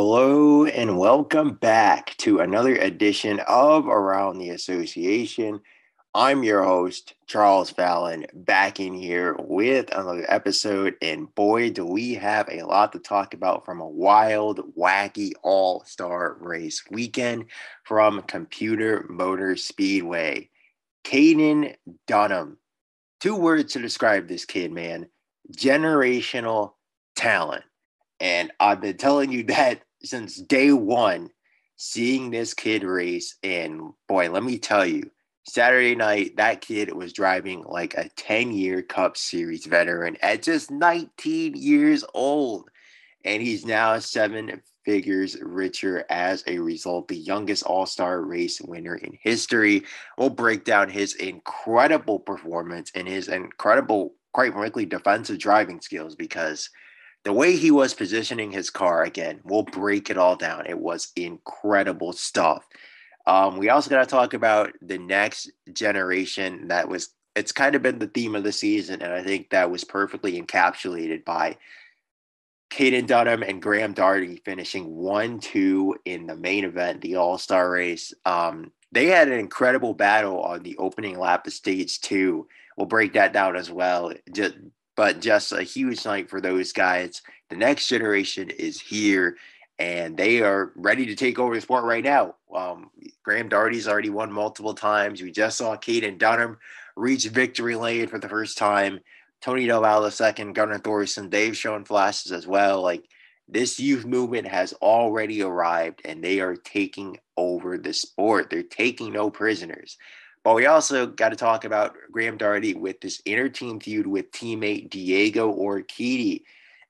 Hello and welcome back to another edition of Around the Association. I'm your host, Charles Fallon, back in here with another episode. And boy, do we have a lot to talk about from a wild, wacky all-star race weekend from Computer Motor Speedway. Caden Dunham. Two words to describe this kid, man. Generational talent. And I've been telling you that since day one, seeing this kid race. And boy, let me tell you, Saturday night, that kid was driving like a 10-year Cup Series veteran at just 19 years old. And he's now 7 figures richer as a result, the youngest all-star race winner in history. We'll break down his incredible performance and his incredible, quite frankly, defensive driving skills because the way he was positioning his car, again, we'll break it all down. It was incredible stuff. We also got to talk about the next generation. It's kind of been the theme of the season, and I think that was perfectly encapsulated by Caden Dunham and Graham Daugherty finishing 1-2 in the main event, the All-Star Race. They had an incredible battle on the opening lap of stage 2. We'll break that down as well. Just a huge night for those guys. The next generation is here, and they are ready to take over the sport right now. Graham Daugherty's already won multiple times. We just saw Caden Dunham reach victory lane for the first time. Tony Doval II, Gunnar Thorson, they've shown flashes as well. Like, this youth movement has already arrived, and they are taking over the sport. They're taking no prisoners. But we also got to talk about Graham Daugherty with this inter-team feud with teammate Diego Orkedi.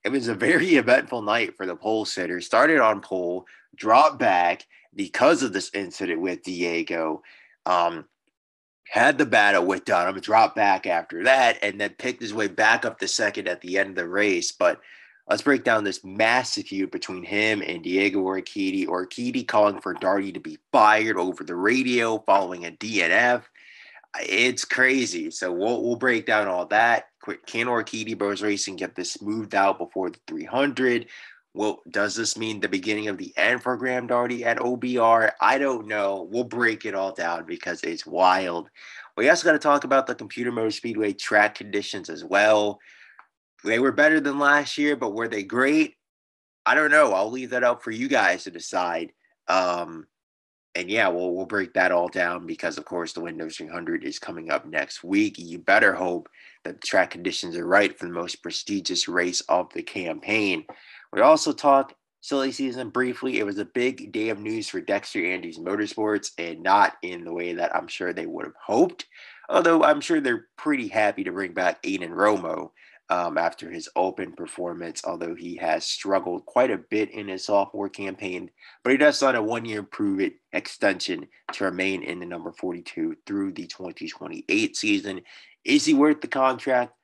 It was a very eventful night for the pole sitter. Started on pole, dropped back because of this incident with Diego. Had the battle with Dunham, dropped back after that, and then picked his way back up to second at the end of the race. But let's break down this massive feud between him and Diego Orkedi. Orkedi calling for Daugherty to be fired over the radio following a DNF. It's crazy. So we'll break down all that. Can Orkedi Bros Racing get this smoothed out before the 300? Well, does this mean the beginning of the end for Graham Daugherty at OBR? I don't know. We'll break it all down because it's wild. We also got to talk about the Computer Motor Speedway track conditions as well. They were better than last year, but were they great? I don't know. I'll leave that up for you guys to decide. And yeah, we'll break that all down because, of course, the Windows 300 is coming up next week. You better hope that the track conditions are right for the most prestigious race of the campaign. We also talked silly season briefly. It was a big day of news for Dexter Andrews Motorsports, and not in the way that I'm sure they would have hoped. Although I'm sure they're pretty happy to bring back Aiden Romo after his open performance, although he has struggled quite a bit in his sophomore campaign. But he does sign a 1-year prove-it extension to remain in the number 42 through the 2028 season. Is he worth the contract?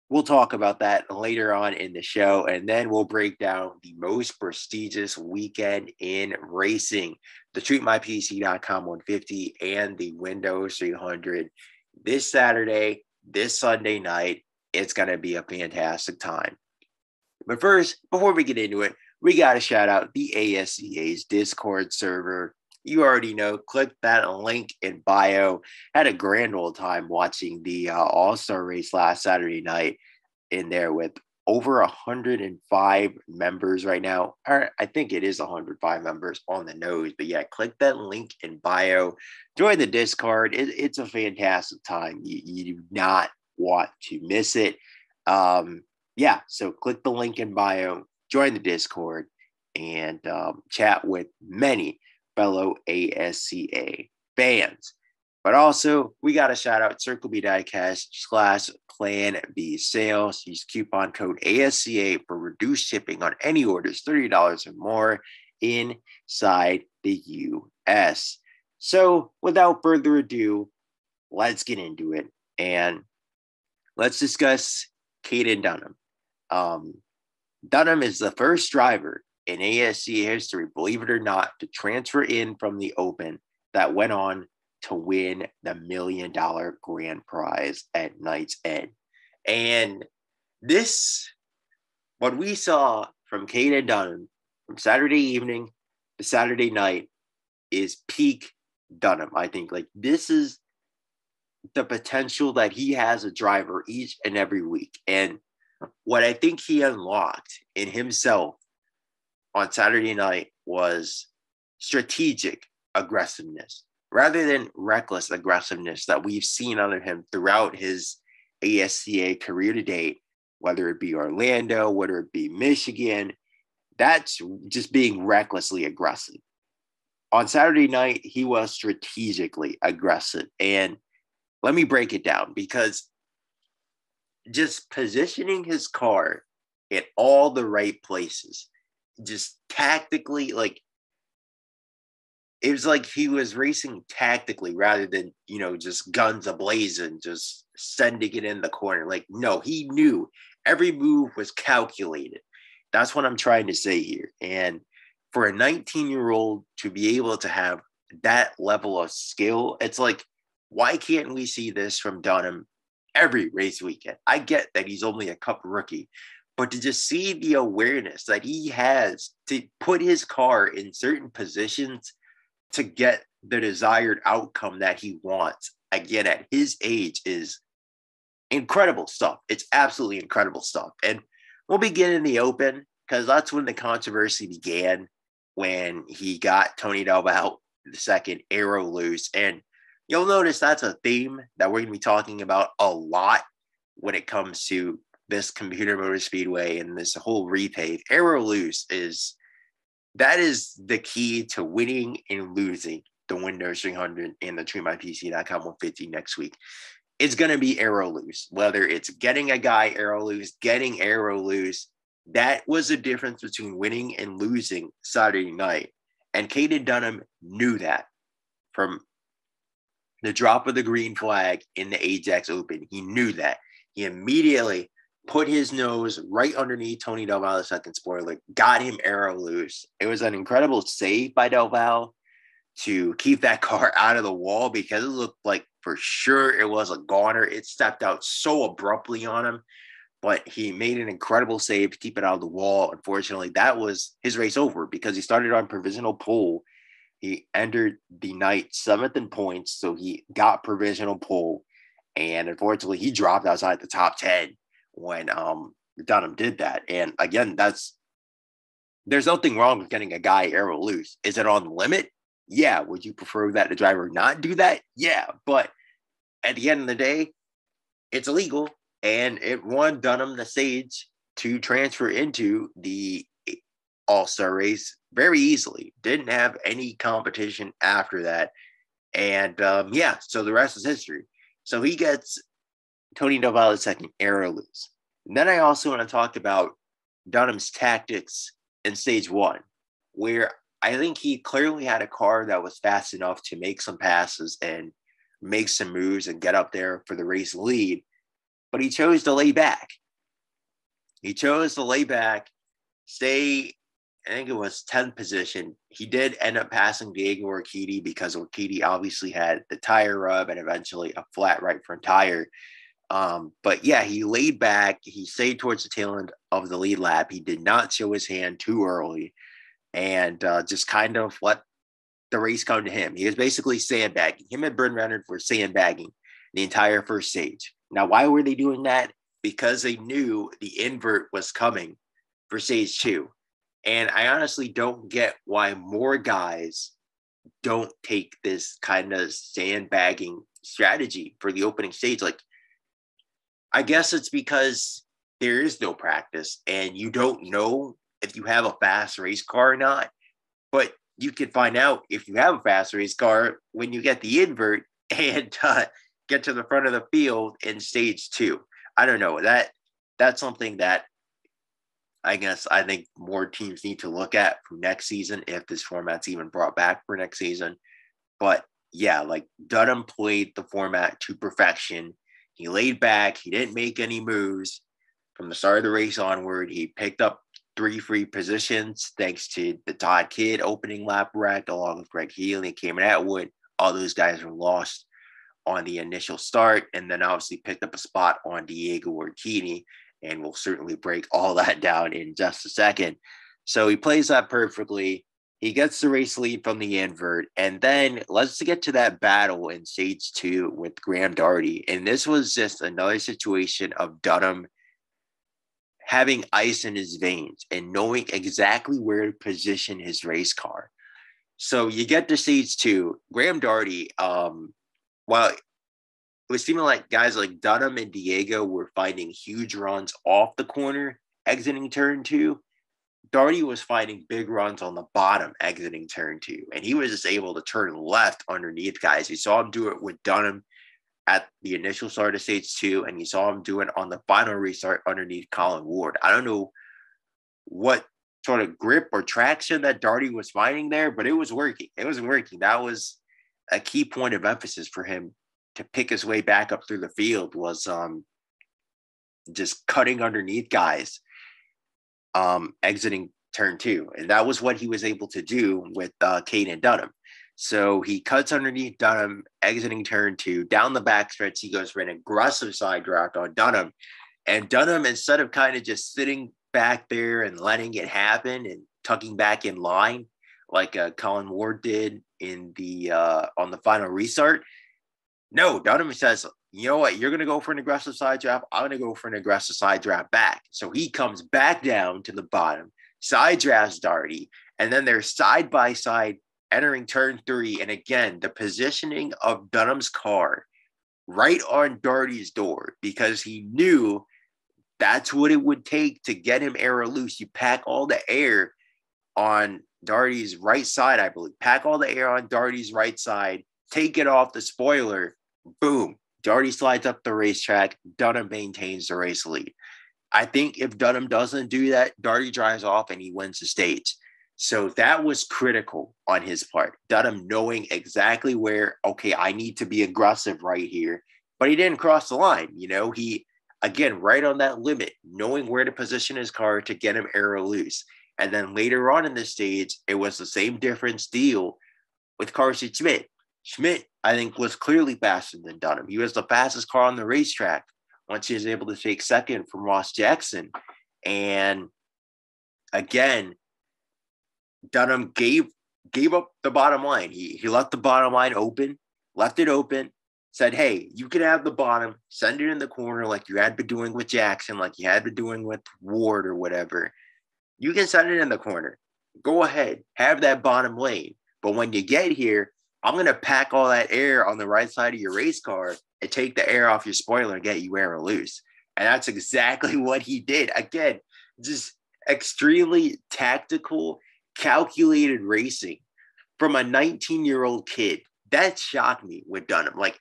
We'll talk about that later on in the show, and then we'll break down the most prestigious weekend in racing, the TreatMyPC.com 150 and the Windows 300. This Saturday, this Sunday night, it's going to be a fantastic time. But first, before we get into it, we got to shout out the ASCA's Discord server. You already know, click that link in bio. Had a grand old time watching the All-Star Race last Saturday night in there with over 105 members right now. Or I think it is 105 members on the nose. But yeah, click that link in bio. Join the Discord. It's a fantastic time. You do not want to miss it. Yeah, so click the link in bio, join the Discord, and chat with many fellow ASCA fans. But also, we got to shout out Circle B Diecast / Plan B sales. Use coupon code ASCA for reduced shipping on any orders $30 or more inside the US. So, without further ado, let's get into it. And let's discuss Caden Dunham. Dunham is the first driver in ASCA history, believe it or not, to transfer in from the Open that went on to win the $1 million grand prize at Knight's End. And this, what we saw from Caden Dunham from Saturday evening to Saturday night is peak Dunham. I think like this is the potential that he has a driver each and every week. And what I think he unlocked in himself on Saturday night was strategic aggressiveness rather than reckless aggressiveness that we've seen out of him throughout his ASCA career to date, whether it be Orlando, whether it be Michigan. That's just being recklessly aggressive. On Saturday night, he was strategically aggressive. And let me break it down, because just positioning his car in all the right places, just tactically, like it was like he was racing tactically rather than, just guns ablazing, just sending it in the corner. Like, no, he knew every move was calculated. That's what I'm trying to say here. And for a 19-year-old to be able to have that level of skill, it's like, why can't we see this from Dunham every race weekend? I get that he's only a Cup rookie, but to just see the awareness that he has to put his car in certain positions to get the desired outcome that he wants, again, at his age, is incredible stuff. It's absolutely incredible stuff. And we'll begin in the open, because that's when the controversy began, when he got Tony Delval II aero loose. And you'll notice that's a theme that we're going to be talking about a lot when it comes to this Computer Motor Speedway and this whole repave. Aero loose is the key to winning and losing the Windows 300 and the TreatMyPC.com 150 next week. It's going to be aero loose, whether it's getting a guy aero loose, getting aero loose. That was the difference between winning and losing Saturday night. And Caden Dunham knew that from the drop of the green flag in the Ajax Open. He knew that. He immediately put his nose right underneath Tony Delval II spoiler, got him aero loose. It was an incredible save by Delval to keep that car out of the wall, because it looked like for sure it was a goner. It stepped out so abruptly on him, but he made an incredible save to keep it out of the wall. Unfortunately, that was his race over, because he started on provisional pole. He entered the night 7th in points, so he got provisional pole. And unfortunately, he dropped outside the top 10 when Dunham did that. And again, there's nothing wrong with getting a guy aero loose. Is it on the limit? Yeah. Would you prefer that the driver not do that? Yeah. But at the end of the day, it's illegal. And it won Dunham the stage to transfer into the All-Star race very easily. Didn't have any competition after that. And so the rest is history. So he gets Tony Delval II aero loose. And then I also want to talk about Dunham's tactics in stage 1, where I think he clearly had a car that was fast enough to make some passes and make some moves and get up there for the race lead. But he chose to lay back. Stay, I think it was 10th position. He did end up passing Diego Orkedi, because Orkedi obviously had the tire rub and eventually a flat right front tire. But yeah, he laid back. He stayed towards the tail end of the lead lap. He did not show his hand too early, and just kind of let the race come to him. He was basically sandbagging. Him and Bryn Renard were sandbagging the entire first stage. Now, why were they doing that? Because they knew the invert was coming for stage 2. And I honestly don't get why more guys don't take this kind of sandbagging strategy for the opening stage. Like, I guess it's because there is no practice and you don't know if you have a fast race car or not. But you can find out if you have a fast race car when you get the invert and get to the front of the field in stage 2. I don't know. That's something that I think more teams need to look at for next season, if this format's even brought back for next season. But yeah, like Dunham played the format to perfection. He laid back. He didn't make any moves from the start of the race onward. He picked up 3 free positions thanks to the Todd Kidd opening lap wreck, along with Greg Healy, Cameron Atwood. All those guys were lost on the initial start, and then obviously picked up a spot on Diego Orkedi, and we'll certainly break all that down in just a second. So he plays that perfectly. He gets the race lead from the invert. And then let's get to that battle in stage 2 with Graham Daugherty. And this was just another situation of Dunham having ice in his veins and knowing exactly where to position his race car. So you get to stage 2. Graham Daugherty, while it was seeming like guys like Dunham and Diego were finding huge runs off the corner exiting turn 2, Daugherty was finding big runs on the bottom exiting turn 2. And he was just able to turn left underneath guys. You saw him do it with Dunham at the initial start of stage 2, and you saw him do it on the final restart underneath Colin Ward. I don't know what sort of grip or traction that Daugherty was finding there, but it was working. It was working. That was a key point of emphasis for him to pick his way back up through the field, was just cutting underneath guys exiting turn 2. And that was what he was able to do with Caden Dunham. So he cuts underneath Dunham, exiting turn 2. Down the backstretch, he goes for an aggressive side draft on Dunham. And Dunham, instead of kind of just sitting back there and letting it happen and tucking back in line like Colin Ward did in the on the final restart, no, Dunham says, you know what, you're going to go for an aggressive side draft. I'm going to go for an aggressive side draft back. So he comes back down to the bottom, side drafts Daugherty, and then they're side by side entering turn 3. And again, the positioning of Dunham's car right on Daugherty's door, because he knew that's what it would take to get him aero loose. You pack all the air on Daugherty's right side, I believe. Pack all the air on Daugherty's right side, take it off the spoiler, boom. Daugherty slides up the racetrack. Dunham maintains the race lead. I think if Dunham doesn't do that, Daugherty drives off and he wins the stage. So that was critical on his part. Dunham knowing exactly where, okay, I need to be aggressive right here. But he didn't cross the line. You know, he, again, right on that limit, knowing where to position his car to get him aero loose. And then later on in the stage, it was the same difference deal with Carson Schmidt. Schmidt, I think, was clearly faster than Dunham. He was the fastest car on the racetrack once he was able to take second from Ross Jackson. And again, Dunham gave up the bottom line. He left the bottom line open, left it open, said, hey, you can have the bottom, send it in the corner like you had been doing with Jackson, like you had been doing with Ward or whatever. You can send it in the corner. Go ahead, have that bottom lane. But when you get here, I'm going to pack all that air on the right side of your race car and take the air off your spoiler and get you aero loose. And that's exactly what he did. Again, just extremely tactical, calculated racing from a 19-year-old kid. That shocked me with Dunham. Like,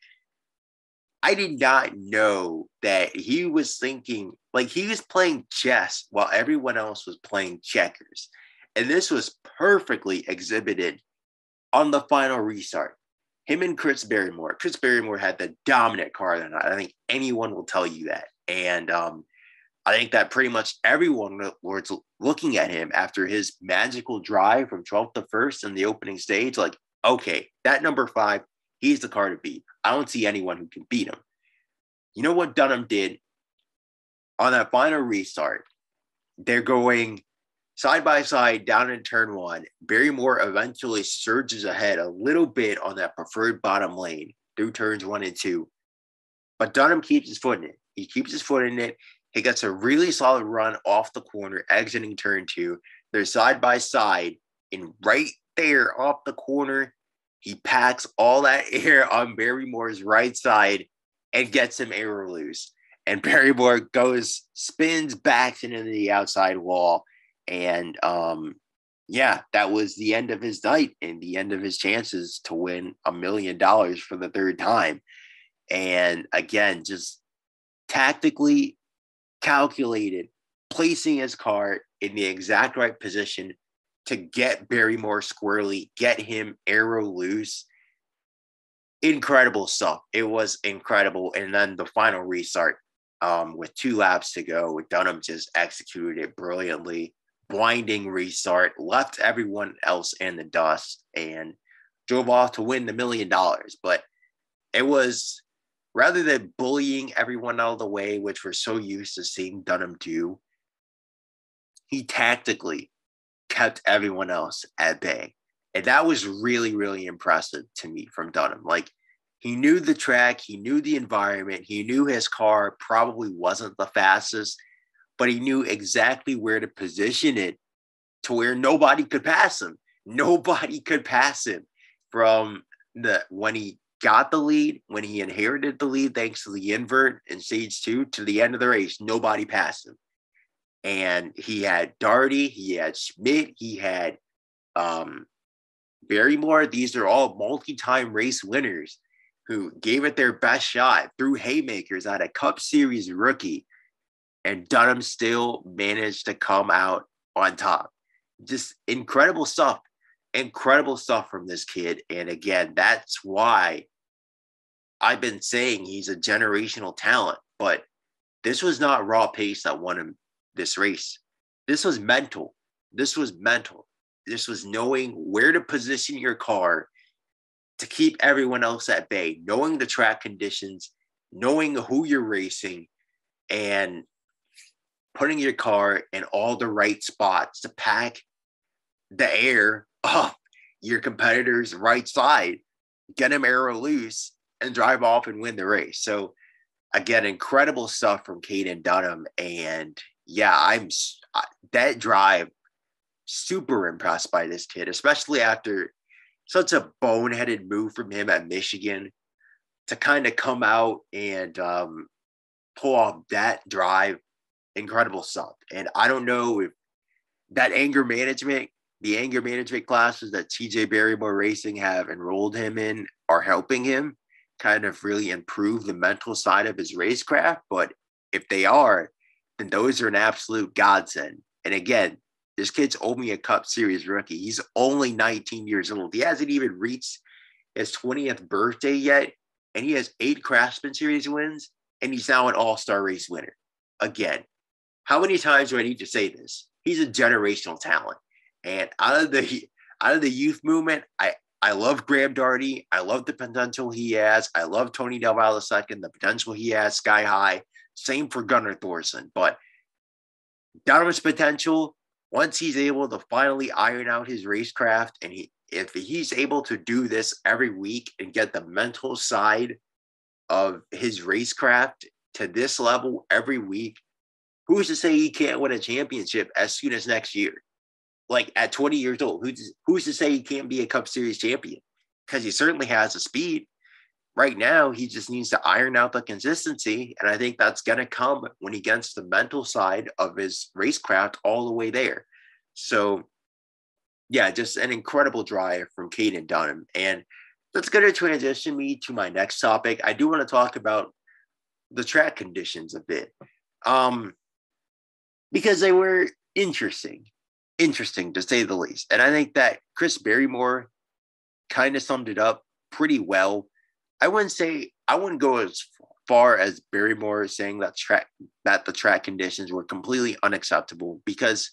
I did not know that he was thinking, like, he was playing chess while everyone else was playing checkers. And this was perfectly exhibited on the final restart. Him and Chris Barrymore. Chris Barrymore had the dominant car that night. I think anyone will tell you that. And I think that pretty much everyone was looking at him after his magical drive from 12th to 1st in the opening stage, like, okay, that number 5, he's the car to beat. I don't see anyone who can beat him. You know what Dunham did on that final restart? They're going side by side down in turn 1. Barrymore eventually surges ahead a little bit on that preferred bottom lane through turns 1 and 2. But Dunham keeps his foot in it. He keeps his foot in it. He gets a really solid run off the corner, exiting turn 2. They're side by side, and right there off the corner, he packs all that air on Barrymore's right side and gets him aero loose. And Barrymore spins back into the outside wall. And yeah, that was the end of his night and the end of his chances to win $1 million for the 3rd time. And again, just tactically calculated, placing his car in the exact right position to get Barrymore squarely, get him aero loose. Incredible stuff. It was incredible. And then the final restart with 2 laps to go, Dunham just executed it brilliantly. Blinding restart, left everyone else in the dust, and drove off to win the $1 million. But it was, rather than bullying everyone out of the way, which we're so used to seeing Dunham do, he tactically kept everyone else at bay. And that was really, really impressive to me from Dunham. Like, he knew the track, he knew the environment, he knew his car probably wasn't the fastest, but he knew exactly where to position it to where nobody could pass him. Nobody could pass him from when he got the lead, when he inherited the lead, thanks to the invert in stage 2 to the end of the race, nobody passed him. And he had Daugherty, he had Schmidt, he had Barrymore. These are all multi-time race winners who gave it their best shot, threw haymakers at a Cup Series rookie, and Dunham still managed to come out on top. Just incredible stuff from this kid. And again, that's why I've been saying he's a generational talent, but this was not raw pace that won him this race. This was mental. This was knowing where to position your car to keep everyone else at bay, knowing the track conditions, knowing who you're racing, and putting your car in all the right spots to pack the air off your competitor's right side, get him aero loose, and drive off and win the race. So again, incredible stuff from Caden Dunham. And yeah, that drive, super impressed by this kid, especially after such a boneheaded move from him at Michigan to kind of come out and pull off that drive. Incredible stuff. And I don't know if that the anger management classes that TJ Barrymore Racing have enrolled him in are helping him kind of really improve the mental side of his racecraft. But if they are, then those are an absolute godsend. And again, this kid's only a Cup Series rookie. He's only 19 years old. He hasn't even reached his 20th birthday yet. And he has 8 Craftsman Series wins. And he's now an All-Star Race winner. Again, how many times do I need to say this? He's a generational talent. And out of the youth movement, I love Graham Daugherty. I love the potential he has. I love Tony Del Valle II, the potential he has, sky high. Same for Gunnar Thorson. But Dunham's potential, once he's able to finally iron out his racecraft, and if he's able to do this every week and get the mental side of his racecraft to this level every week, who's to say he can't win a championship as soon as next year? Like at 20 years old, who's to say he can't be a Cup Series champion? Because he certainly has the speed. Right now, he just needs to iron out the consistency. And I think that's going to come when he gets the mental side of his racecraft all the way there. So, yeah, just an incredible drive from Caden Dunham. And that's going to transition me to my next topic. I do want to talk about the track conditions a bit. Because they were interesting to say the least. And I think that Chris Barrymore kind of summed it up pretty well. I wouldn't go as far as Barrymore saying that the track conditions were completely unacceptable, because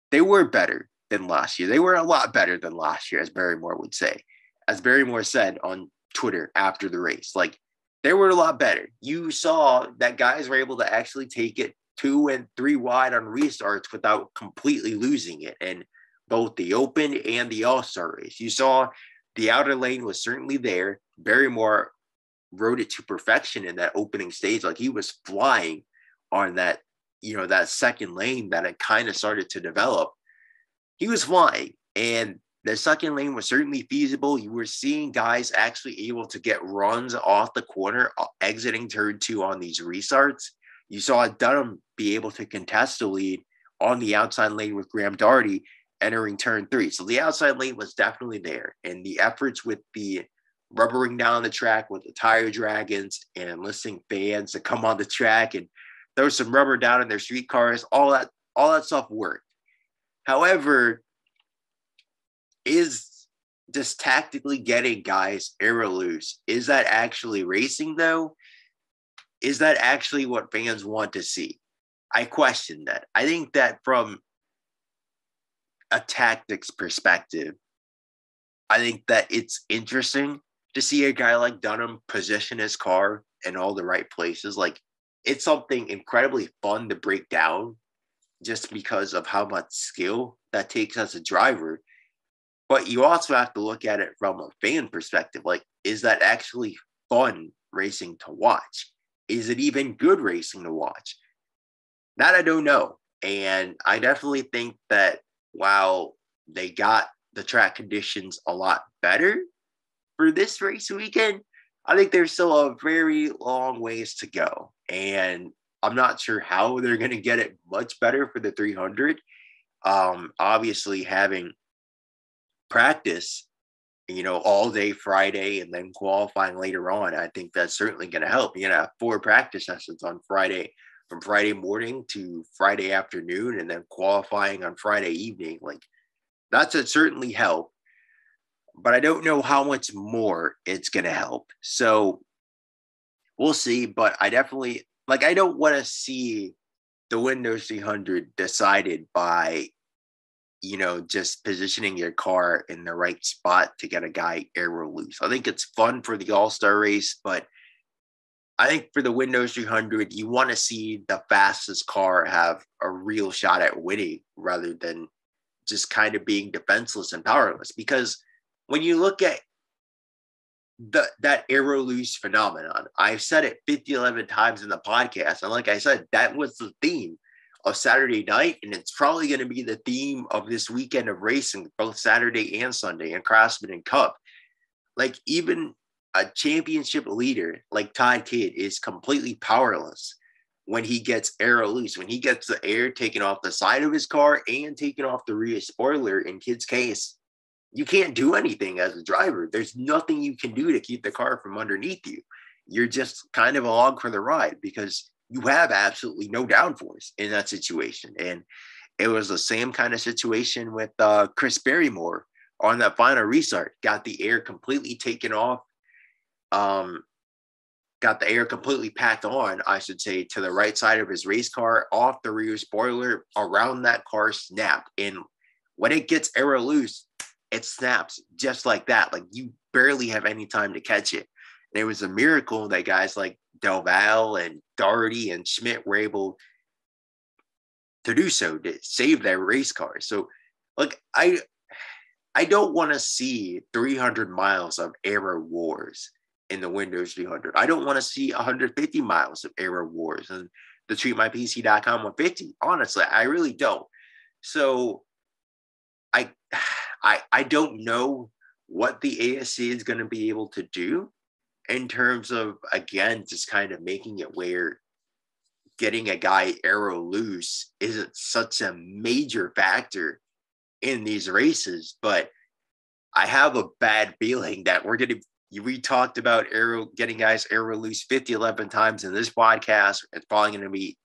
they were better than last year. They were a lot better than last year, as Barrymore would say. As Barrymore said on Twitter after the race, like, they were a lot better. You saw that guys were able to actually take it 2 and 3 wide on restarts without completely losing it. And both the Open and the All-Star Race, you saw the outer lane was certainly there. Barrymore rode it to perfection in that opening stage. Like, he was flying on that, that second lane that it kind of started to develop. He was flying, and the second lane was certainly feasible. You were seeing guys actually able to get runs off the corner, exiting turn 2 on these restarts. You saw Dunham be able to contest the lead on the outside lane with Graham Daugherty entering turn 3. So the outside lane was definitely there. And the efforts with the rubbering down the track with the tire dragons and enlisting fans to come on the track and throw some rubber down in their street cars, all that stuff worked. However, is just tactically getting guys aero loose, is that actually racing though? Is that actually what fans want to see? I question that. I think that from a tactics perspective, I think that it's interesting to see a guy like Dunham position his car in all the right places. Like, it's something incredibly fun to break down just because of how much skill that takes as a driver. But you also have to look at it from a fan perspective. Like, is that actually fun racing to watch? Is it even good racing to watch? That I don't know. And I definitely think that while they got the track conditions a lot better for this race weekend, I think there's still a very long ways to go. And I'm not sure how they're going to get it much better for the 300. Obviously, having practice, all day Friday and then qualifying later on, I think that's certainly going to help. You're going to have 4 practice sessions on Friday, from Friday morning to Friday afternoon, and then qualifying on Friday evening. Like, that's a certainly help, but I don't know how much more it's going to help. So we'll see, but I definitely, I don't want to see the Windows 300 decided by, just positioning your car in the right spot to get a guy aero loose. I think it's fun for the All-Star race, but I think for the Windows 300, you want to see the fastest car have a real shot at winning rather than just kind of being defenseless and powerless. Because when you look at that aero loose phenomenon, I've said it 11 times in the podcast. And like I said, that was the theme of Saturday night. And it's probably going to be the theme of this weekend of racing, both Saturday and Sunday, and Craftsman and Cup. Like, even a championship leader like Todd Kidd is completely powerless when he gets aero loose, when he gets the air taken off the side of his car and taken off the rear spoiler. In Kidd's case, you can't do anything as a driver. There's nothing you can do to keep the car from underneath you. You're just kind of along for the ride because you have absolutely no downforce in that situation. And it was the same kind of situation with Chris Barrymore on that final restart. Got the air completely taken off. Got the air completely packed on, I should say, to the right side of his race car, off the rear spoiler, around that car snap. And when it gets aero loose, it snaps just like that. Like, you barely have any time to catch it. And it was a miracle that guys like Del Valle and Daugherty and Schmidt were able to do so, to save their race cars. So, look, I don't want to see 300 miles of aero wars in the Windows 300. I don't want to see 150 miles of aero wars and the treatmypc.com 150. Honestly, I really don't. So I don't know what the ASC is going to be able to do in terms of, again, just kind of making it where getting a guy aero loose isn't such a major factor in these races. But I have a bad feeling that we talked about getting guys aero loose 11 times in this podcast. It's probably going to be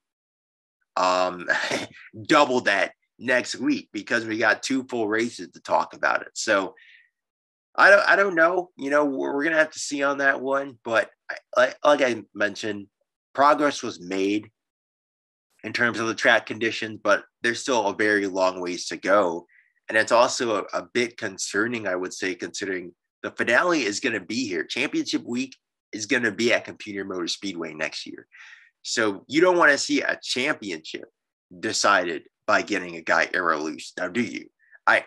double that next week because we got 2 full races to talk about it. So I don't know. We're going to have to see on that one. But like I mentioned, progress was made in terms of the track conditions, but there's still a very long ways to go. And it's also a bit concerning, I would say, considering the finale is going to be here. Championship week is going to be at Computer Motor Speedway next year. So you don't want to see a championship decided by getting a guy aero loose. Now, do you? I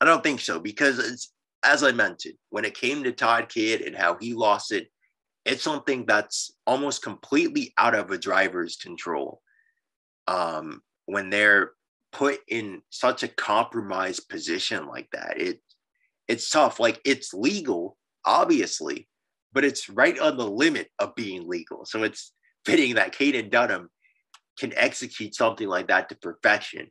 don't think so, because it's, as I mentioned, when it came to Todd Kidd and how he lost it, it's something that's almost completely out of a driver's control. When they're put in such a compromised position like that, it's tough. Like, it's legal, obviously, but it's right on the limit of being legal. So it's fitting that Caden Dunham can execute something like that to perfection.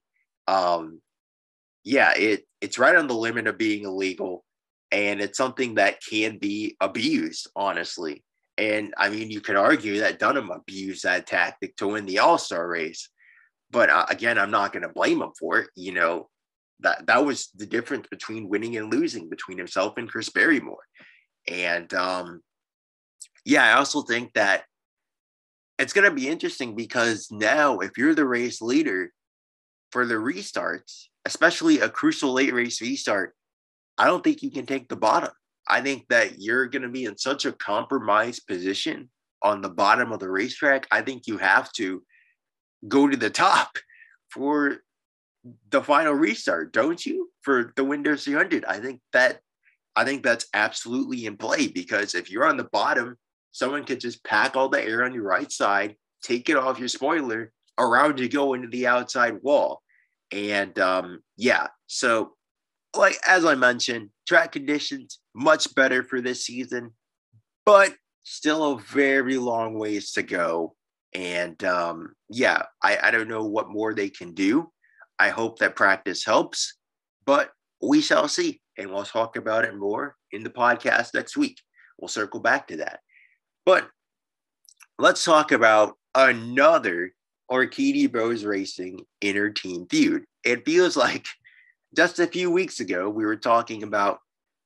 It's right on the limit of being illegal, and it's something that can be abused, honestly. And I mean, you could argue that Dunham abused that tactic to win the All-Star race, but again, I'm not going to blame him for it. That was the difference between winning and losing between himself and Chris Barrymore. And I also think that it's going to be interesting because now, if you're the race leader for the restarts, especially a crucial late race restart, I don't think you can take the bottom. I think that you're going to be in such a compromised position on the bottom of the racetrack. I think you have to go to the top for the final restart, don't you? For the Windows 300. I think that's absolutely in play, because if you're on the bottom, someone could just pack all the air on your right side, take it off your spoiler, around you go into the outside wall. And so like as I mentioned, track conditions much better for this season, but still a very long ways to go. And I don't know what more they can do. I hope that practice helps, but we shall see. And we'll talk about it more in the podcast next week. We'll circle back to that. But let's talk about another Orkedi Bros Racing inter-team feud. It feels like just a few weeks ago, we were talking about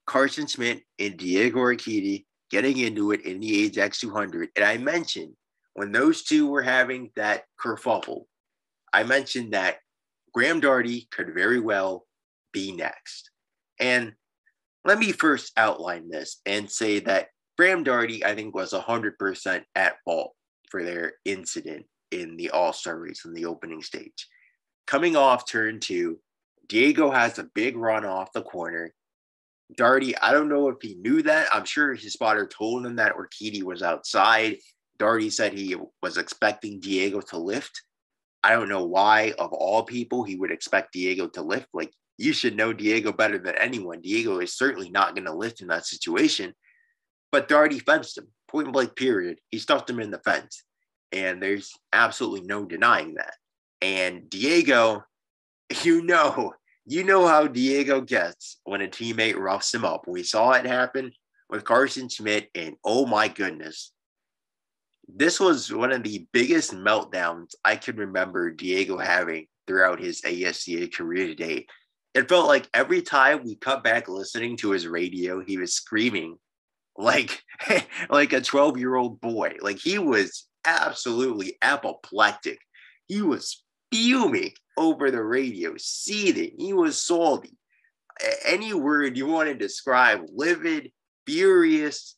Carson Schmidt and Diego Orkedi getting into it in the Ajax 200. And I mentioned when those two were having that kerfuffle, I mentioned that Graham Daugherty could very well be next. And let me first outline this and say that Graham Daugherty, I think, was 100% at fault for their incident in the All-Star Race in the opening stage. Coming off turn 2, Diego has a big run off the corner. Daugherty, I don't know if he knew that. I'm sure his spotter told him that Orkedi was outside. Daugherty said he was expecting Diego to lift. I don't know why, of all people, he would expect Diego to lift. Like, you should know Diego better than anyone. Diego is certainly not going to lift in that situation. But Daugherty fenced him, point blank period. He stuffed him in the fence. And there's absolutely no denying that. And Diego, you know how Diego gets when a teammate roughs him up. We saw it happen with Carson Schmidt, and oh my goodness. This was one of the biggest meltdowns I can remember Diego having throughout his ASCA career to date. It felt like every time we cut back listening to his radio, he was screaming like a 12-year-old boy. Like, he was absolutely apoplectic. He was fuming over the radio, seething. He was salty. Any word you want to describe, livid, furious,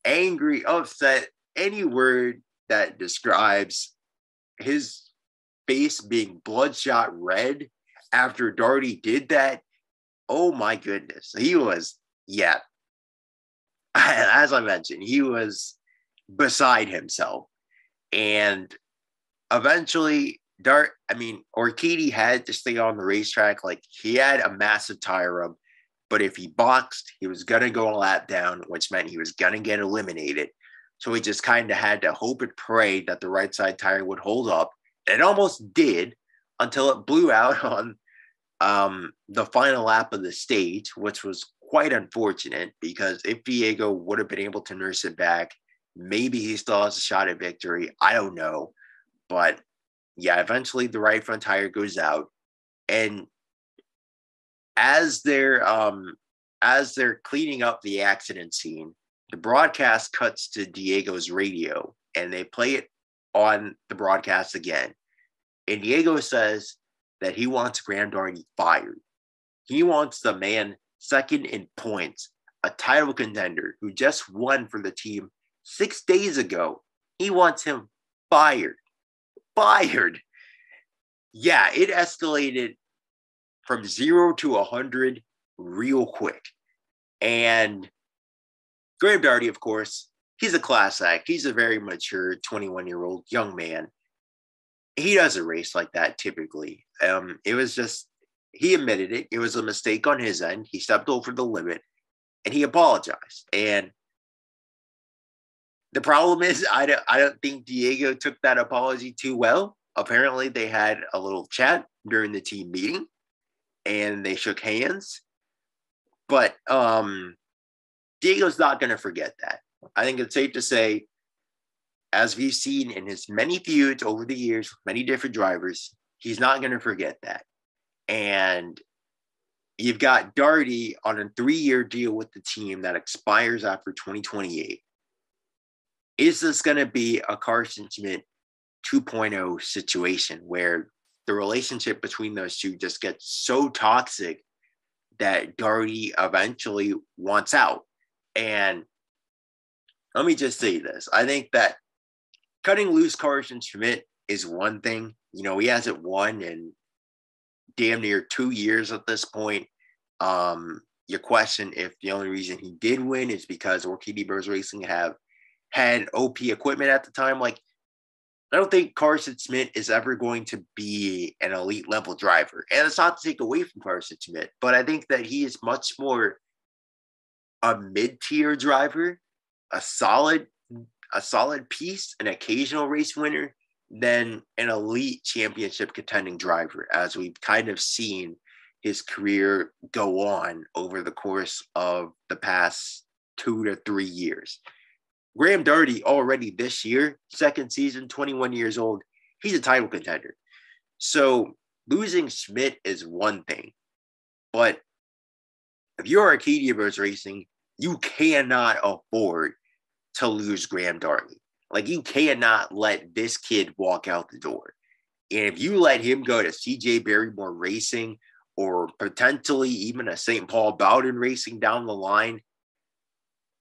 angry, upset, any word that describes his face being bloodshot red after Daugherty did that, oh my goodness. He was, as I mentioned, he was beside himself. And eventually, Orkedi had to stay on the racetrack. Like, he had a massive tire rub, but if he boxed, he was going to go a lap down, which meant he was going to get eliminated. So he just kind of had to hope and pray that the right side tire would hold up. It almost did, until it blew out on the final lap of the stage, which was quite unfortunate, because if Diego would have been able to nurse it back, maybe he still has a shot at victory. I don't know. But yeah, eventually the right front tire goes out. And as they're cleaning up the accident scene, the broadcast cuts to Diego's radio, and they play it on the broadcast again. And Diego says that he wants Graham Daugherty fired. He wants the man second in points, a title contender who just won for the team 6 days ago. He wants him fired. Fired. Yeah, it escalated from 0 to 100 real quick. And Graham Daugherty, of course, he's a class act. He's a very mature 21-year-old young man. He doesn't race like that typically. It was just, he admitted it. It was a mistake on his end. He stepped over the limit, and he apologized. And the problem is, I don't think Diego took that apology too well. Apparently, they had a little chat during the team meeting, and they shook hands. But Diego's not going to forget that. I think it's safe to say, as we've seen in his many feuds over the years with many different drivers, he's not going to forget that. And you've got Daugherty on a 3-year deal with the team that expires after 2028. Is this going to be a Carson Schmidt 2.0 situation where the relationship between those two just gets so toxic that Daugherty eventually wants out? And let me just say this. I think that cutting loose Carson Schmidt is one thing. You know, he hasn't won in damn near 2 years at this point. You question if the only reason he did win is because Orkedi Bros Racing have had OP equipment at the time. Like, I don't think Carson Smith is ever going to be an elite level driver. And it's not to take away from Carson Smith, but I think that he is much more a mid-tier driver, a solid piece, an occasional race winner, than an elite championship contending driver, as we've kind of seen his career go on over the course of the past 2 to 3 years. Graham Daugherty already this year, second season, 21 years old, he's a title contender. So losing Smith is one thing, but if you're Orkedi Bros Racing, you cannot afford to lose Graham Daugherty. Like, you cannot let this kid walk out the door. And if you let him go to CJ Barrymore Racing or potentially even a St. Paul Bowden Racing down the line,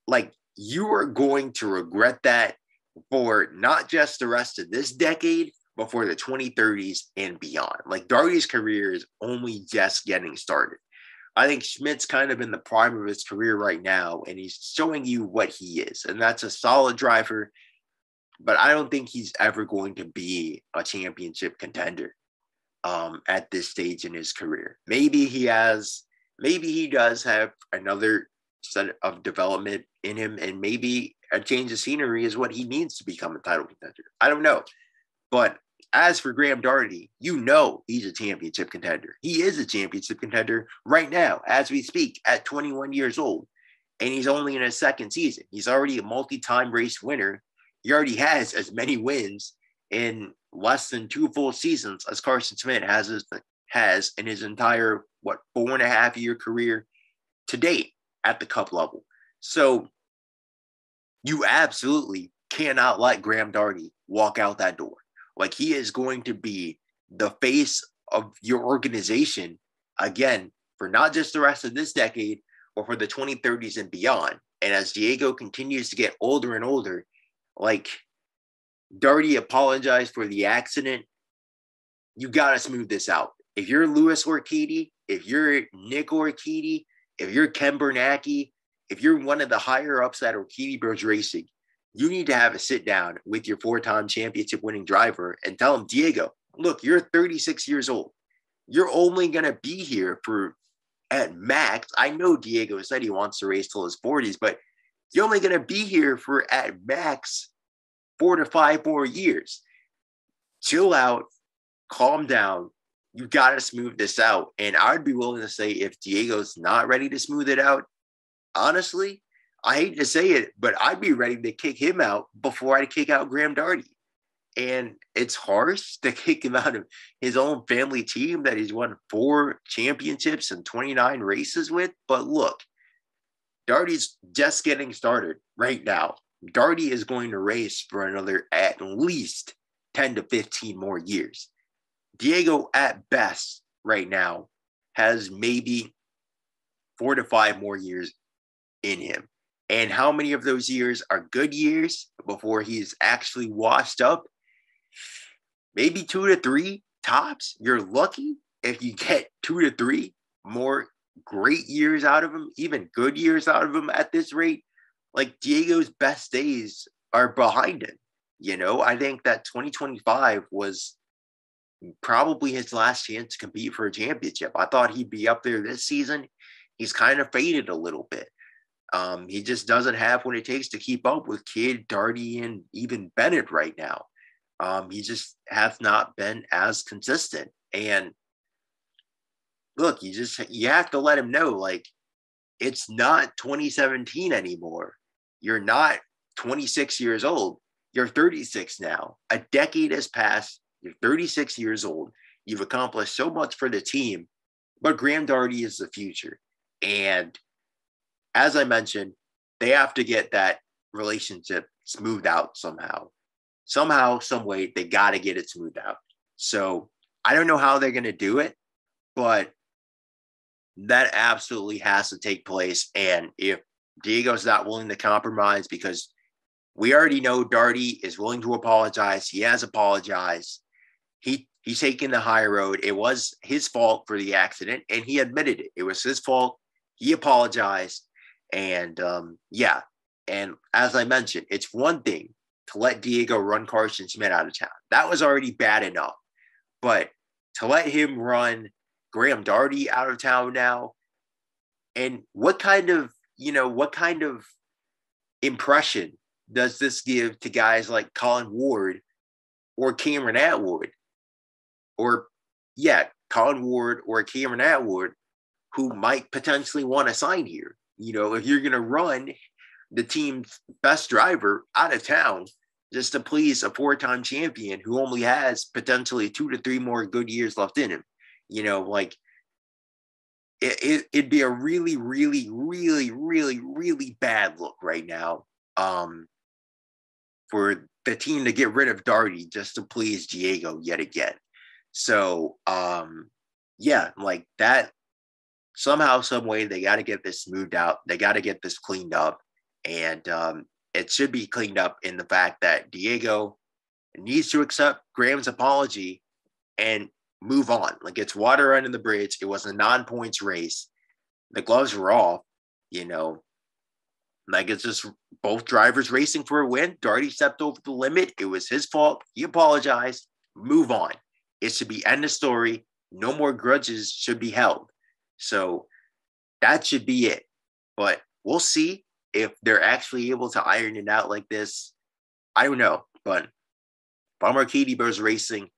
like, you are going to regret that for not just the rest of this decade, but for the 2030s and beyond. Like, Daugherty's career is only just getting started. I think Schmidt's kind of in the prime of his career right now, and he's showing you what he is. And that's a solid driver, but I don't think he's ever going to be a championship contender at this stage in his career. Maybe he does have another set of development in him, and maybe a change of scenery is what he needs to become a title contender. I don't know. But as for Graham Daugherty, you know he's a championship contender. He is a championship contender right now, as we speak, at 21 years old. And he's only in his second season. He's already a multi-time race winner. He already has as many wins in less than 2 full seasons as Carson Smith has in his entire, 4.5-year career to date at the Cup level. So you absolutely cannot let Graham Daugherty walk out that door. Like, he is going to be the face of your organization, again, for not just the rest of this decade, but for the 2030s and beyond. And as Diego continues to get older and older, like, Daugherty apologized for the accident. You got to smooth this out. If you're Louis Orkedi, if you're Nick Orkedi, if you're Ken Bernacki, if you're one of the higher ups at Orkedi Bros Racing, you need to have a sit down with your 4-time championship winning driver and tell him, Diego, look, you're 36 years old. You're only going to be here for, at max, I know Diego said he wants to race till his 40s, but you're only going to be here for, at max, 4 to 5 more years. Chill out, calm down. You got to smooth this out. And I'd be willing to say, if Diego's not ready to smooth it out, honestly, I hate to say it, but I'd be ready to kick him out before I'd kick out Graham Daugherty. And it's harsh to kick him out of his own family team that he's won 4 championships and 29 races with. But look, Daugherty's just getting started right now. Daugherty is going to race for another at least 10 to 15 more years. Diego, at best, right now, has maybe 4 to 5 more years in him. And how many of those years are good years before he's actually washed up? Maybe 2 to 3 tops. You're lucky if you get 2 to 3 more great years out of him, even good years out of him at this rate. Like, Diego's best days are behind him. You know, I think that 2025 was probably his last chance to compete for a championship. I thought he'd be up there this season. He's kind of faded a little bit. He just doesn't have what it takes to keep up with Kidd, Daugherty, and even Bennett right now. He just has not been as consistent. And look, you have to let him know, like, it's not 2017 anymore. You're not 26 years old. You're 36 now. A decade has passed. You're 36 years old. You've accomplished so much for the team, but Graham Daugherty is the future. And as I mentioned, they have to get that relationship smoothed out somehow. Somehow, some way, they got to get it smoothed out. So I don't know how they're going to do it, but that absolutely has to take place. And if Diego's not willing to compromise, because we already know Daugherty is willing to apologize, he has apologized. he's taking the high road. It was his fault for the accident, and he admitted it. It was his fault. He apologized, and yeah. And as I mentioned, it's one thing to let Diego run Carson Smith out of town. That was already bad enough, but to let him run Graham Daugherty out of town now, and what kind of impression does this give to guys like Colin Ward or Cameron Atwood? Or, yeah, Colin Ward or Cameron Atwood, who might potentially want to sign here. If you're going to run the team's best driver out of town just to please a 4-time champion who only has potentially 2 to 3 more good years left in him, it'd be a really, really, really, really, really bad look right now for the team to get rid of Daugherty just to please Diego yet again. So, yeah, like that, somehow, some way, they got to get this smoothed out. They got to get this cleaned up. And it should be cleaned up in the fact that Diego needs to accept Graham's apology and move on. Like, it's water under the bridge. It was a non-points race. The gloves were off, Like, it's just both drivers racing for a win. Daugherty stepped over the limit. It was his fault. He apologized. Move on. It should be end of story. No more grudges should be held. So that should be it. But we'll see if they're actually able to iron it out like this. I don't know. But if I'm Orkedi Bros Racing,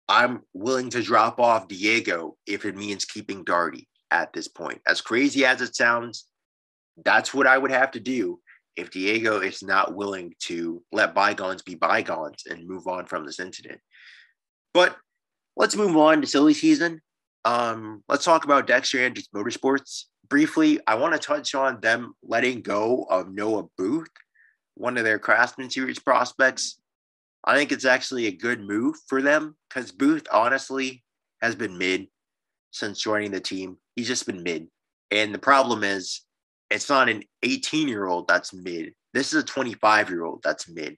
I'm willing to drop off Diego if it means keeping Daugherty at this point. As crazy as it sounds, that's what I would have to do if Diego is not willing to let bygones be bygones and move on from this incident. But let's move on to silly season. Let's talk about Dexter Andrews Motorsports. Briefly, I want to touch on them letting go of Noah Booth, one of their Craftsman Series prospects. I think it's actually a good move for them because Booth, honestly, has been mid since joining the team. He's just been mid. And the problem is, it's not an 18-year-old that's mid. This is a 25-year-old that's mid.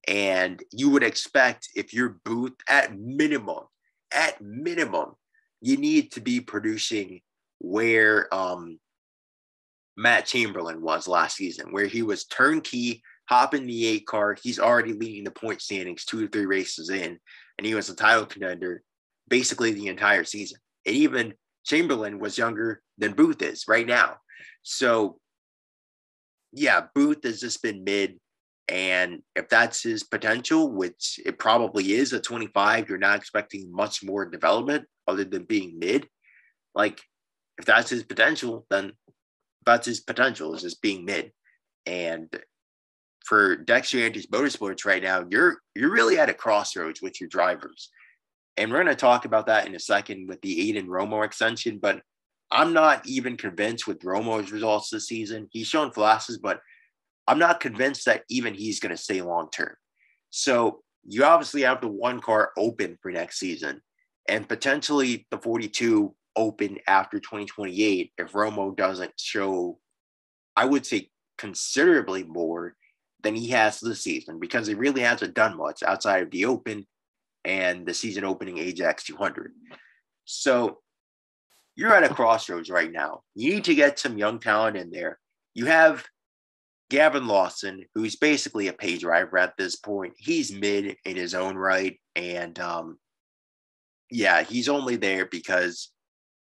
And you would expect if you're Booth, at minimum, you need to be producing where Matt Chamberlain was last season, where he was turnkey, hop in the 8 car. He's already leading the point standings 2 to 3 races in, and he was a title contender basically the entire season. And even Chamberlain was younger than Booth is right now. So, yeah, Booth has just been mid. And if that's his potential, which it probably is at 25, you're not expecting much more development other than being mid. Like, if that's his potential, then that's his potential, is just being mid. And for Dexter Andrews Motorsports right now, you're really at a crossroads with your drivers. And we're going to talk about that in a second with the Aiden Romo extension, but I'm not even convinced with Romo's results this season. He's shown flashes, but I'm not convinced that even he's going to stay long-term. So you obviously have the 1 car open for next season and potentially the 42 open after 2028 if Romo doesn't show, I would say, considerably more than he has this season, because he really hasn't done much outside of the open and the season opening Ajax 200. So you're at a crossroads right now. You need to get some young talent in there. You have Gavin Lawson, who's basically a pay driver at this point. He's mid in his own right. And yeah, he's only there because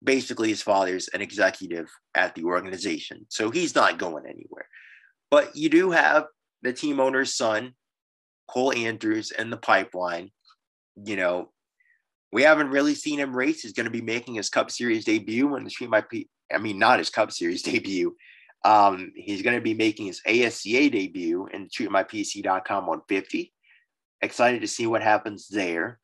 basically his father's an executive at the organization. So he's not going anywhere. But you do have the team owner's son, Cole Andrews, in the pipeline. We haven't really seen him race. He's going to be making his Cup Series debut when the stream might be, not his Cup Series debut. He's going to be making his ASCA debut in TreatMyPC.com 150. Excited to see what happens there.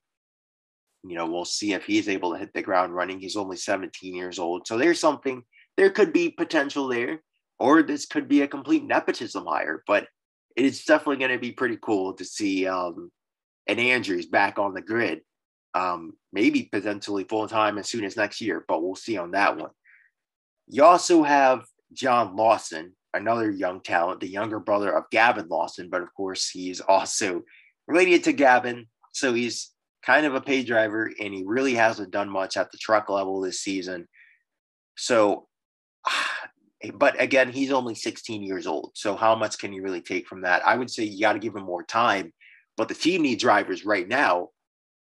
We'll see if he's able to hit the ground running. He's only 17 years old. So there could be potential there, or this could be a complete nepotism hire, but it's definitely going to be pretty cool to see an Andrews back on the grid. Maybe potentially full-time as soon as next year, but we'll see on that one. You also have John Lawson, another young talent, the younger brother of Gavin Lawson, but of course he's also related to Gavin, so he's kind of a pay driver, and he really hasn't done much at the truck level this season. So, but again, he's only 16 years old. So how much can you really take from that? I would say you got to give him more time, but the team needs drivers right now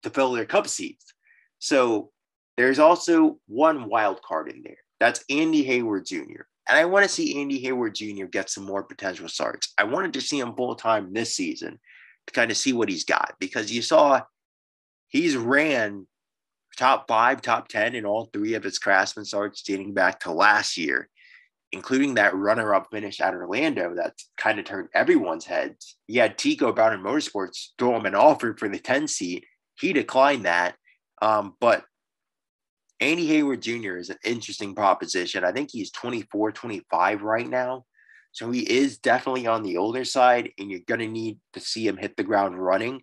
to fill their cup seats. So there's also one wild card in there. That's Andy Hayward Jr. And I want to see Andy Hayward Jr. get some more potential starts. I wanted to see him full time this season to kind of see what he's got, because you saw he's ran top 5, top 10 in all 3 of his Craftsman starts dating back to last year, including that runner-up finish at Orlando that kind of turned everyone's heads. He had Tico Brown in Motorsports throw him an offer for the 10 seat. He declined that. But Andy Hayward Jr. is an interesting proposition. I think he's 24, 25 right now. So he is definitely on the older side, and you're going to need to see him hit the ground running.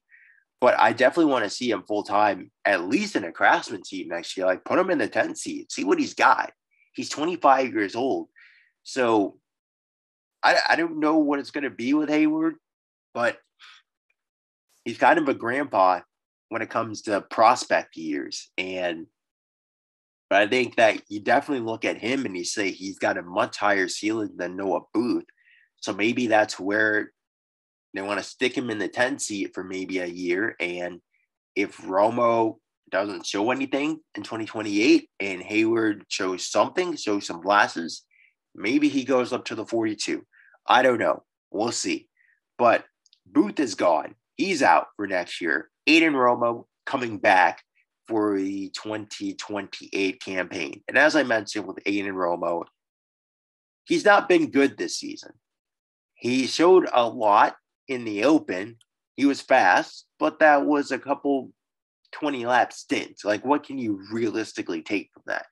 But I definitely want to see him full-time, at least in a Craftsman seat next year. Like, put him in the 10 seat, see what he's got. He's 25 years old. So I don't know what it's going to be with Hayward, but he's kind of a grandpa when it comes to prospect years. But I think that you definitely look at him and you say he's got a much higher ceiling than Noah Booth. So maybe that's where they want to stick him in the 10 seat for maybe a year. And if Romo doesn't show anything in 2028 and Hayward shows something, shows some glasses, maybe he goes up to the 42. I don't know. We'll see. But Booth is gone. He's out for next year. Aiden Romo coming back for the 2028 campaign. And as I mentioned with Aiden Romo, he's not been good this season. He showed a lot in the open. He was fast, but that was a couple 20-lap stints. Like, what can you realistically take from that?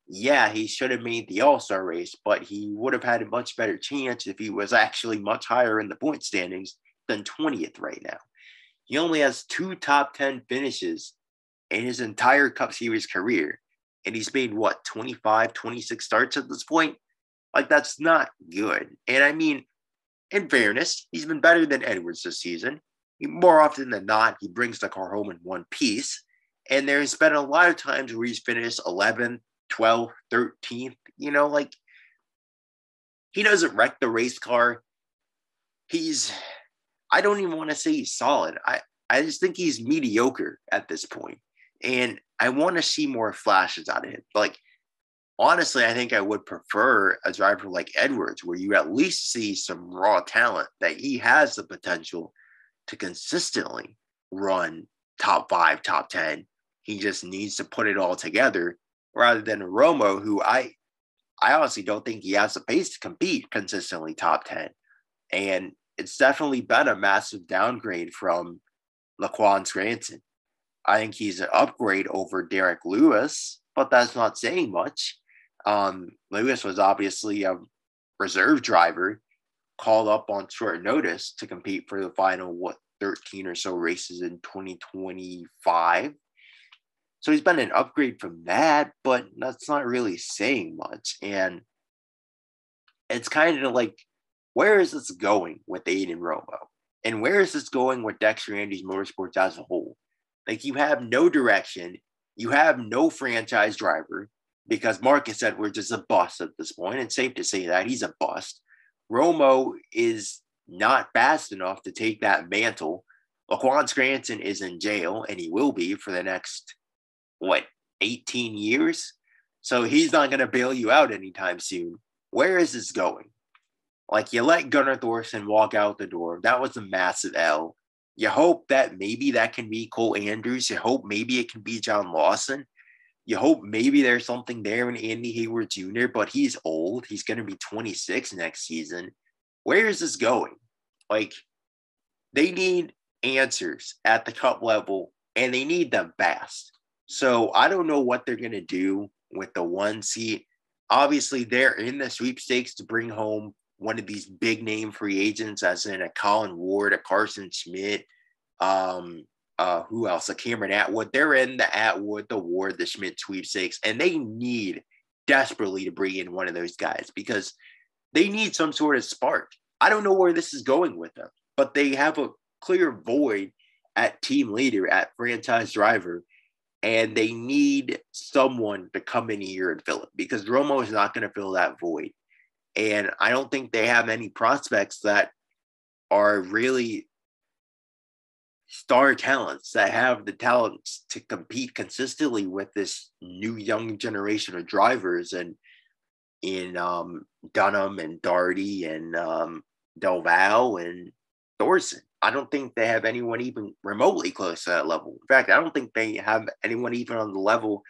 Yeah, he should have made the All-Star race, but he would have had a much better chance if he was actually much higher in the point standings than 20th right now. He only has 2 top 10 finishes in his entire Cup Series career, and he's made, 25, 26 starts at this point? Like, that's not good. And I mean, in fairness, he's been better than Edwards this season. More often than not, he brings the car home in one piece. And there's been a lot of times where he's finished 11th, 12th, 13th. You know, like, he doesn't wreck the race car. I don't even want to say he's solid. I just think he's mediocre at this point. And I want to see more flashes out of him. Like, honestly, I think I would prefer a driver like Edwards, where you at least see some raw talent, that he has the potential to consistently run top 5, top 10. He just needs to put it all together, rather than Romo, who I honestly don't think he has the pace to compete consistently top 10. And it's definitely been a massive downgrade from Laquan Scranton. I think he's an upgrade over Derek Lewis, but that's not saying much. Lewis was obviously a reserve driver called up on short notice to compete for the final, 13 or so races in 2025. So he's been an upgrade from that, but that's not really saying much. And it's kind of like, where is this going with Aiden Romo? And where is this going with Dexter Andrews Motorsports as a whole? Like, you have no direction. You have no franchise driver, because Marcus Edwards is a bust at this point. It's safe to say that he's a bust. Romo is not fast enough to take that mantle. Laquan Scranton is in jail, and he will be for the next, 18 years? So he's not going to bail you out anytime soon. Where is this going? Like, you let Gunnar Thorson walk out the door. That was a massive L. You hope that maybe that can be Cole Andrews. You hope maybe it can be John Lawson. You hope maybe there's something there in Andy Hayward Jr., but he's old. He's going to be 26 next season. Where is this going? Like, they need answers at the Cup level, and they need them fast. So I don't know what they're going to do with the 1 seat. Obviously, they're in the sweepstakes to bring home one of these big name free agents, as in a Colin Ward, a Carson Schmidt, who else? A Cameron Atwood. They're in the Atwood, the Ward, the Schmidt sweepstakes, and they need desperately to bring in one of those guys, because they need some sort of spark. I don't know where this is going with them, but they have a clear void at team leader, at franchise driver, and they need someone to come in here and fill it because Romo is not going to fill that void. And I don't think they have any prospects that are really star talents that have the talents to compete consistently with this new young generation of drivers and in Dunham and Daugherty and Del Val and Thorson. I don't think they have anyone even remotely close to that level. In fact, I don't think they have anyone even on the level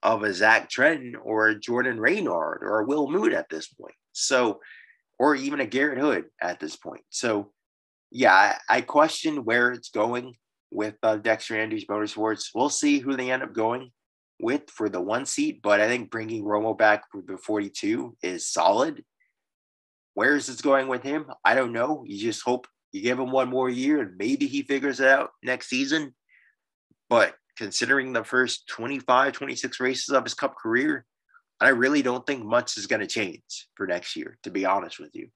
of a Zach Trenton or a Jordan Reynard or a Will Mood at this point. So, or even a Garrett Hood at this point. So, yeah, I question where it's going with Dexter Andrews Motorsports. We'll see who they end up going with for the 1 seat, but I think bringing Romo back for the 42 is solid. Where is this going with him? I don't know. You just hope you give him one more year and maybe he figures it out next season. But considering the first 25, 26 races of his Cup career, I really don't think much is going to change for next year, to be honest with you.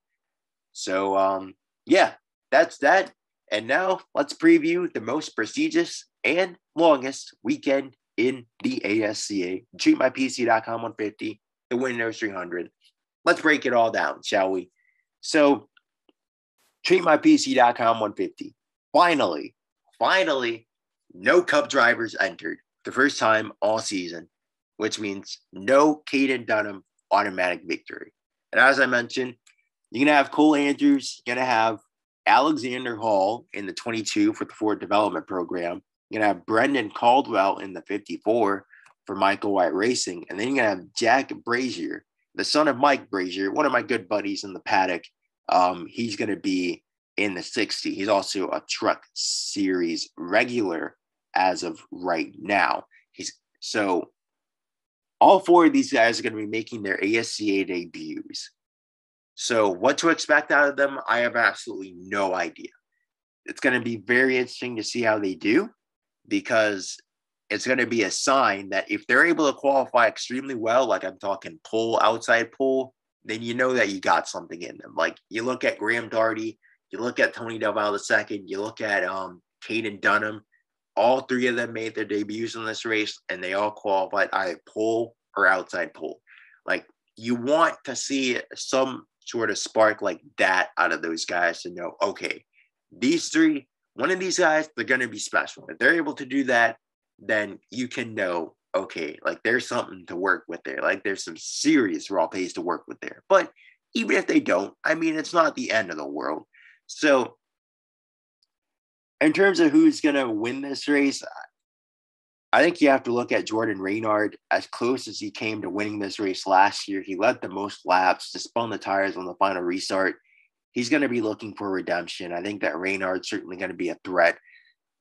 So, yeah, that's that. And now let's preview the most prestigious and longest weekend in the ASCA. TreatMyPC.com 150, the Windows 300. Let's break it all down, shall we? So, TreatMyPC.com 150. Finally, no Cup drivers entered the first time all season, which means no Caden Dunham automatic victory. And as I mentioned, you're going to have Cole Andrews, you're going to have Alexander Hall in the 22 for the Ford Development Program. You're going to have Brendan Caldwell in the 54 for Michael White Racing. And then you're going to have Jack Brazier, the son of Mike Brazier, one of my good buddies in the paddock. He's going to be in the 60. He's also a Truck Series regular as of right now. So all four of these guys are going to be making their ASCA debuts. So what to expect out of them, I have absolutely no idea. It's going to be very interesting to see how they do because it's going to be a sign that if they're able to qualify extremely well, like I'm talking pole, outside pole, then you know that you got something in them. Like you look at Graham Daugherty, you look at Tony Del Val II, you look at Caden Dunham. All three of them made their debuts in this race, and they all qualified either pole or outside pole. Like you want to see some sort of spark like that out of those guys to know, okay, these three, one of these guys, they're going to be special. If they're able to do that, then you can know, okay, like there's something to work with there. Like there's some serious raw pace to work with there. But even if they don't, I mean, it's not the end of the world. So in terms of who's going to win this race, I think you have to look at Jordan Reynard. As close as he came to winning this race last year, he led the most laps, just spun the tires on the final restart. He's going to be looking for redemption. I think that Reynard's certainly going to be a threat.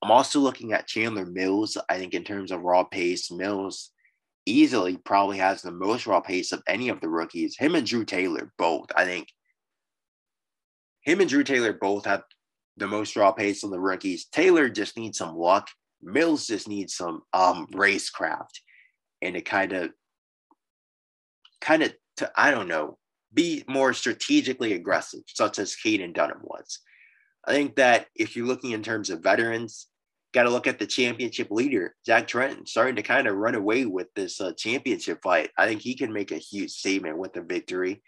I'm also looking at Chandler Mills. I think in terms of raw pace, Mills easily probably has the most raw pace of any of the rookies. Him and Drew Taylor both. I think him and Drew Taylor both have the most raw pace of the rookies. Taylor just needs some luck. Mills just needs some racecraft and to kind of I don't know, be more strategically aggressive, such as Caden Dunham was. I think that if you're looking in terms of veterans, got to look at the championship leader, Zach Trenton, starting to kind of run away with this championship fight. I think he can make a huge statement with the victory.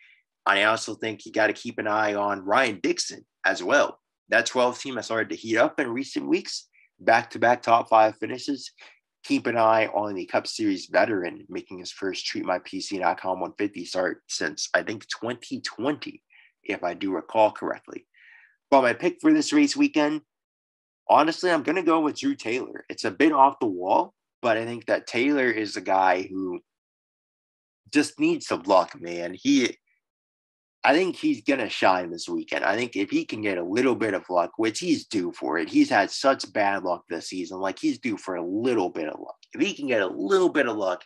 I also think you got to keep an eye on Ryan Dixon as well. That 12 team has started to heat up in recent weeks. Back-to-back top 5 finishes. Keep an eye on the Cup Series veteran making his first TreatMyPC.com 150 start since, I think, 2020, if I do recall correctly. But my pick for this race weekend, honestly, I'm going to go with Drew Taylor. It's a bit off the wall, but I think that Taylor is a guy who just needs some luck, man. I think he's going to shine this weekend. I think if he can get a little bit of luck, which he's due for it. He's had such bad luck this season. Like he's due for a little bit of luck. If he can get a little bit of luck,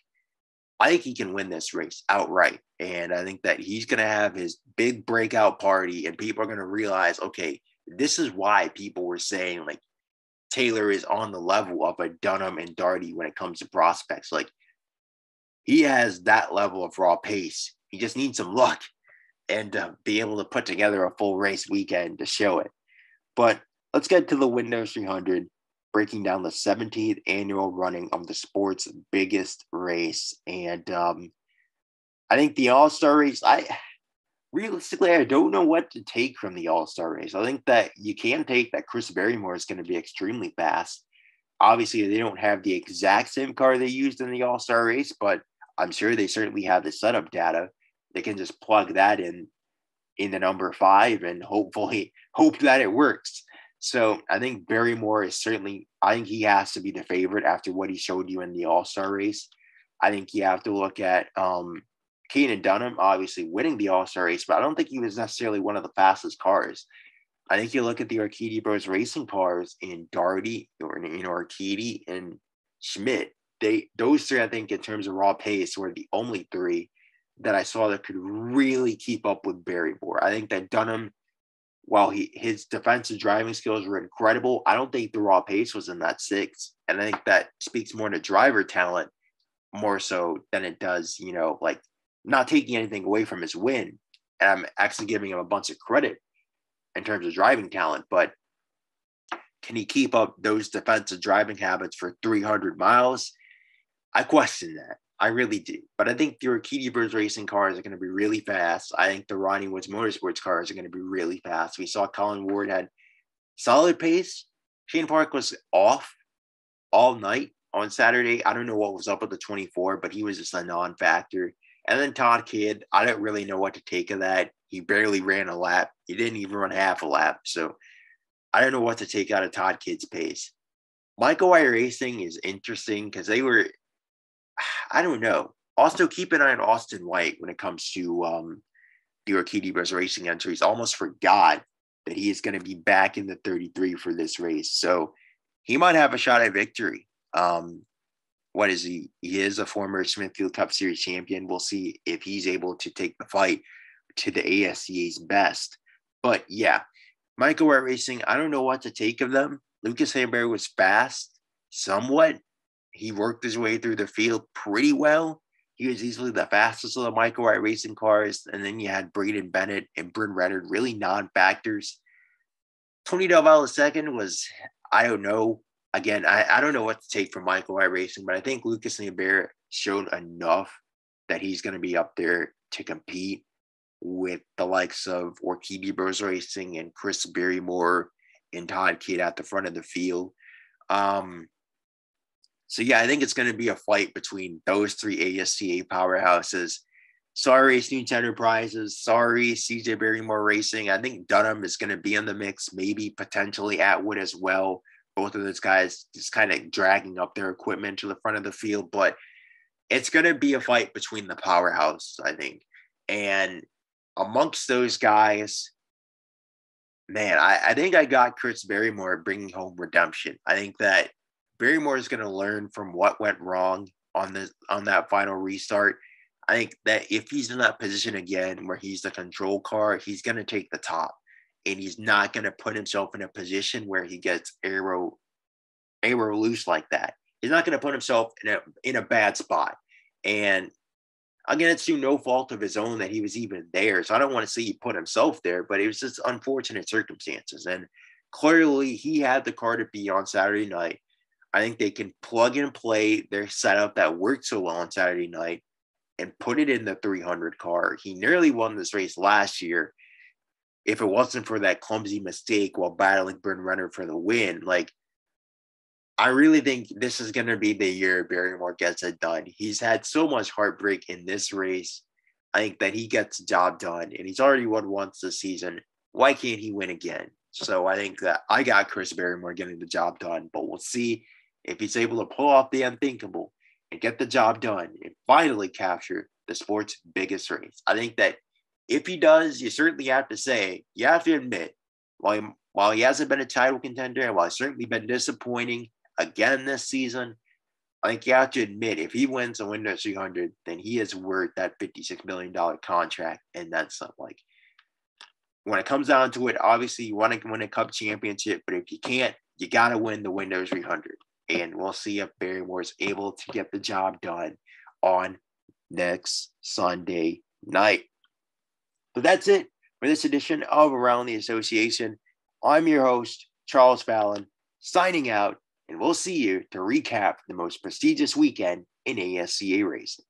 I think he can win this race outright. And I think that he's going to have his big breakout party and people are going to realize, okay, this is why people were saying like Taylor is on the level of a Dunham and Daugherty when it comes to prospects. Like he has that level of raw pace. He just needs some luck and be able to put together a full race weekend to show it. But let's get to the Windows 300. breaking down the 17th annual running of the sport's biggest race. And I think the All-Star race, realistically, I don't know what to take from the All-Star race. I think that you can take that Chris Barrymore is going to be extremely fast. Obviously, they don't have the exact same car they used in the All-Star race, but I'm sure they certainly have the setup data. They can just plug that in the number 5 and hopefully hope that it works. So I think Barrymore is certainly, I think he has to be the favorite after what he showed you in the All-Star race. I think you have to look at Caden Dunham, obviously winning the All-Star race, but I don't think he was necessarily one of the fastest cars. I think you look at the Orkedi Bros Racing cars in Daugherty or in Orkedi and Schmidt. Those three, I think, in terms of raw pace, were the only 3 that I saw that could really keep up with Barrymore. I think that Dunham, while his defensive driving skills were incredible, I don't think the raw pace was in that 6. And I think that speaks more to driver talent more so than it does, like not taking anything away from his win. And I'm actually giving him a bunch of credit in terms of driving talent, but can he keep up those defensive driving habits for 300 miles? I question that. I really do. But I think the Orkedi Bros Racing cars are going to be really fast. I think the Ronnie Woods Motorsports cars are going to be really fast. We saw Colin Ward had solid pace. Shane Park was off all night on Saturday. I don't know what was up with the 24, but he was just a non-factor. And then Todd Kidd, I don't really know what to take of that. He barely ran a lap. He didn't even run half a lap. So I don't know what to take out of Todd Kidd's pace. Michael White Racing is interesting because they were, I don't know. Also, keep an eye on Austin White when it comes to the Orkedi Bros Racing entries. Almost forgot that he is going to be back in the 33 for this race. So he might have a shot at victory. What is he? He is a former Smithfield Cup Series champion. We'll see if he's able to take the fight to the ASCA's best. But yeah, Michael White Racing, I don't know what to take of them. Lucas Hamberg was fast, somewhat. He worked his way through the field pretty well. He was easily the fastest of the Michael White Racing cars. And then you had Braden Bennett and Bryn Reynard, really non-factors. Tony Del Valle II was, I don't know. Again, I don't know what to take from Michael White Racing, but I think Lucas Hamberg showed enough that he's going to be up there to compete with the likes of Orkedi Bros Racing and Chris Barrymore and Todd Kidd at the front of the field. So, yeah, I think it's going to be a fight between those 3 ASCA powerhouses. Sorry, Snoots Enterprises. Sorry, CJ Barrymore Racing. I think Dunham is going to be in the mix, maybe potentially Atwood as well. Both of those guys just kind of dragging up their equipment to the front of the field. But it's going to be a fight between the powerhouses, I think. And amongst those guys, man, I think I got Chris Barrymore bringing home redemption. I think that Barrymore is going to learn from what went wrong on that final restart. I think that if he's in that position again where he's the control car, he's going to take the top. And he's not going to put himself in a position where he gets aero loose like that. He's not going to put himself in a bad spot. And again, it's through no fault of his own that he was even there. So I don't want to say he put himself there, but it was just unfortunate circumstances. And clearly he had the car to be on Saturday night. I think they can plug and play their setup that worked so well on Saturday night and put it in the 300 car. He nearly won this race last year. If it wasn't for that clumsy mistake while battling Bryn Reynard for the win, I really think this is going to be the year Barrymore gets it done. He's had so much heartbreak in this race. I think that he gets the job done, and he's already won once this season. Why can't he win again? So I think that I got Chris Barrymore getting the job done, but we'll see if he's able to pull off the unthinkable and get the job done and finally capture the sport's biggest race. I think that if he does, you certainly have to say, you have to admit, while he hasn't been a title contender and while he's certainly been disappointing again this season, I think you have to admit if he wins the Windows 300, then he is worth that $56 million contract. And that's not when it comes down to it, obviously you want to win a cup championship, but if you can't, you got to win the Windows 300. And we'll see if Barrymore is able to get the job done on next Sunday night. But that's it for this edition of Around the Association. I'm your host, Charles Fallon, signing out. and we'll see you to recap the most prestigious weekend in ASCA racing.